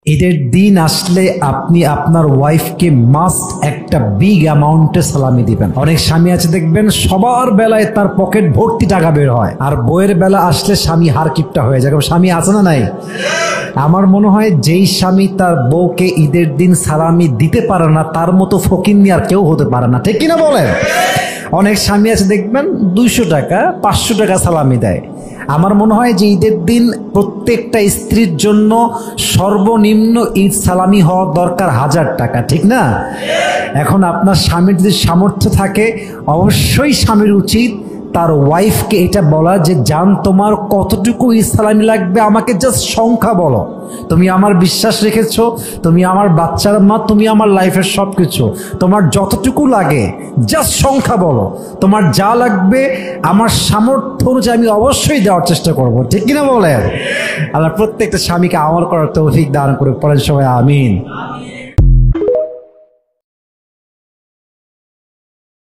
ঈদের দিন আসলে আপনি আপনার ওয়াইফকে মাস্ট একটা বিগ অ্যামাউন্টে সালামি দিবেন। অনেক স্বামী আছে দেখবেন সবার বেলায় তার পকেট ভর্তি টাকা বের হয়, আর বইয়ের বেলা আসলে স্বামী হারকিপটা হয়ে যায়। স্বামী আছে না নাই? আমার মনে হয় যেই স্বামী তার বউকে ঈদের দিন সালামি দিতে পারে না তার মতো ফকিন্নি আর কেউ হতে পারে না, ঠিক কিনা বলেন? অনেক স্বামী আছে দেখবেন 200 টাকা 500 টাকা সালামি দেয়। আমার মনে হয় যে ঈদের দিন প্রত্যেকটা স্ত্রীর জন্য সর্বনিম্ন ঈদ সালামি হওয়া দরকার 1000 টাকা, ঠিক না? এখন আপনার স্বামীর যদি সামর্থ্য থাকে অবশ্যই স্বামীর উচিত তার ওয়াইফকে এটা বলা যে জান তোমার কতটুকু ঈদ সালামি লাগবে আমাকে জাস্ট সংখ্যা বলো। তুমি আমার বিশ্বাস রেখেছো, তুমি আমার বাচ্চার মা, তুমি আমার লাইফের সব কিছু, তোমার যতটুকু লাগে জাস্ট সংখ্যা বলো। তোমার যা লাগবে আমার সামর্থ্য অনুযায়ী আমি অবশ্যই দেওয়ার চেষ্টা করব, ঠিক কিনা বলেন? আল্লাহ প্রত্যেকটা স্বামীকে আমল করার তৌফিক দান করে পড়েন সবাই আমিন।